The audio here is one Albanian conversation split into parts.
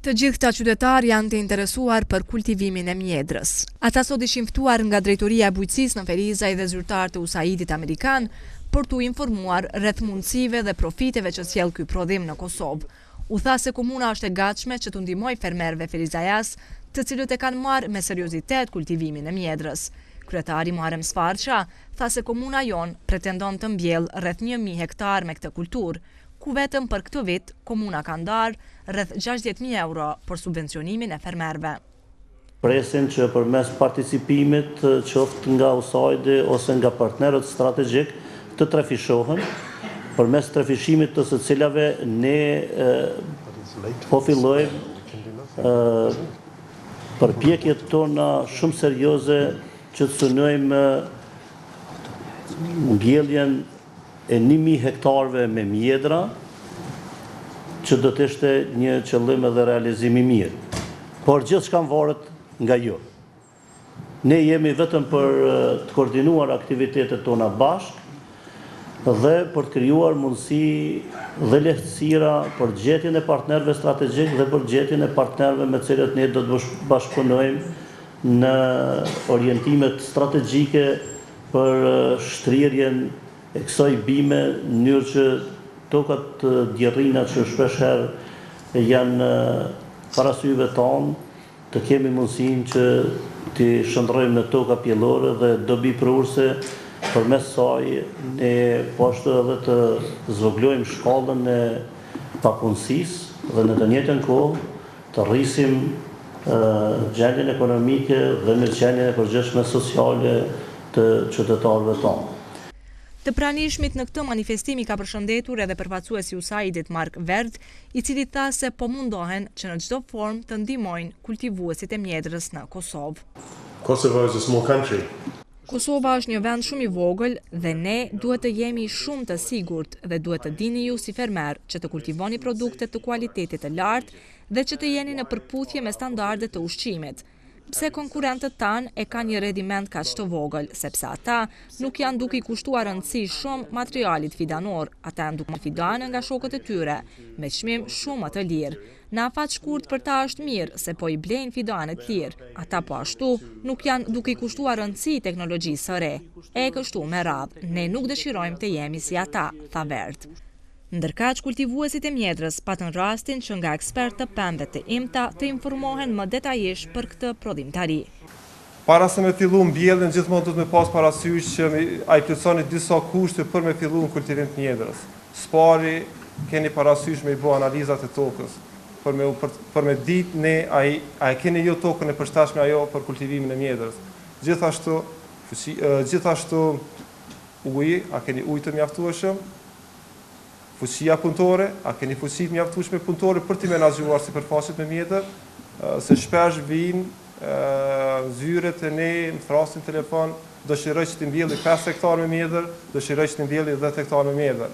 Të gjithë këta qytetarë janë të interesuar për kultivimin e mjedrës. Ata sot ishin ftuar nga Drejtoria e Bujqësisë në Ferizaj dhe zyrtarë të USAID-it amerikan për t'u informuar rreth mundësive dhe profiteve që sjell ky prodhim në Kosovë. U tha se komuna është e gatshme që t'u ndihmojë fermerëve ferizajas, të cilët e kanë marrë me seriozitet kultivimin e mjedrës. Kryetari Muharrem Sfarqa tha se komuna jon pretendon të mbjellë rreth 1000 hektar me këtë kulturë, ku vetëm për këtë vit komuna ka ndarë rreth 60.000 euro për subvencionimin e fermerëve. Presin që përmes participimit qoftë nga USAID ose nga partnerët strategjik të trafishohen, përmes trafishimit të së cilave ne po fillojmë përpjekjet tona shumë serioze që të synojmë mbjelljen e 1000 hektarëve me mjedra, që do të ishte një qëllim edhe realizim i mirë. Por gjithçka varet nga ju. Ne jemi vetëm për të koordinuar aktivitetet tona bashkë dhe për të krijuar mundësi dhe lehtësira për gjetjen e partnerëve strategjik dhe për gjetjen e partnerëve me të cilët ne do të bashkëpunojmë në orientimet strategjike për shtrirjen e kësaj bime në mënyrë që tokat djerrina që shpeshherë janë parasyve tonë, të kemi mundësinë që të shndrojmë në toka pjellore dhe dobi prurse, përmes saj ne po ashtu edhe të zvoglojmë shkallën e papunësisë dhe në të njëjtën kohë të rrisim gjendjen ekonomike dhe mirëqenien e përgjithshme sociale të qytetarëve tonë. Të pranishmit në këtë manifestim i ka përshëndetur edhe përfaqësuesi i USAID-it Mark Verd, i cili tha se po mundohen që në çdo formë të ndihmojnë kultivuesit e mjedrës në Kosovë. Kosovo is a small country. Kosova është një vend shumë i vogël dhe ne duhet të jemi shumë të sigurt dhe duhet të dini ju si fermer që të kultivoni produkte të kualitetit të lartë dhe që të jeni në përputhje me standardet të ushqimit. Pse konkurrentët tanë e kanë një rendiment kaq të vogël, sepse ata nuk janë duke i kushtuar rëndësi shumë materialit fidanor, ata janë duke fidane nga shokët e tyre, me çmim shumë më të lirë. Në afat shkurt për ta është mirë, se po i blejnë fidane të lirë, ata po ashtu nuk janë duke i kushtuar rëndësi teknologjisë së re. E kështu me radhë, ne nuk dëshirojmë të jemi si ata, tha Verd. Ndërkaq, kultivuesit e mjedrës patën rastin që nga ekspertë të pemëve të IMTA të informohen më detajisht për këtë prodhimtari. Para se me fillu mbjelljen, gjithmonë duhet me pas parasysh që ai plotësoni disa kushte për me fillu në kultivim të mjedrës. Spari keni parasysh me i bë analizat e tokës, për me ditë ne a keni jo tokën e përshtatshme ajo për kultivimin e mjedrës. Gjithashtu uji, a keni ujë të mjaftueshëm? Fuqia punëtore, a keni fuqi të mjaftueshme punëtore për t'i menaxhuar sipërfaqet me mjedër, se shpesh vinë zyret e ne më thrasin telefon, dëshiroj që t'i mbjelli 5 hektar me mjedër, dëshiroj që t'i mbjelli 10 hektar me mjedër.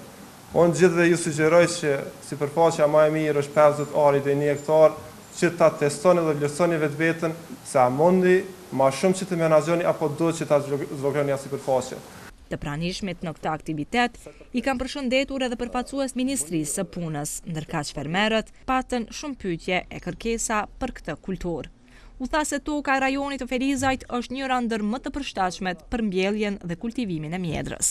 Unë gjithve ju sugjeroj që sipërfaqja më e mirë është 50 ari deri 1 hektar, që ta testoni dhe vlerësoni vetveten se a mundi më shumë që të menaxhoni apo do që ta zvogloni sipërfaqen. Të pranishmit në këtë aktivitet i kanë përshëndetur edhe përfaqësues Ministrisë së Punës, ndërkaq fermerët patën shumë pyetje e kërkesa për këtë kulturë. U tha se toka e rajonit të Ferizajt është njëra ndër më të përshtatshmet për mbjelljen dhe kultivimin e mjedrës.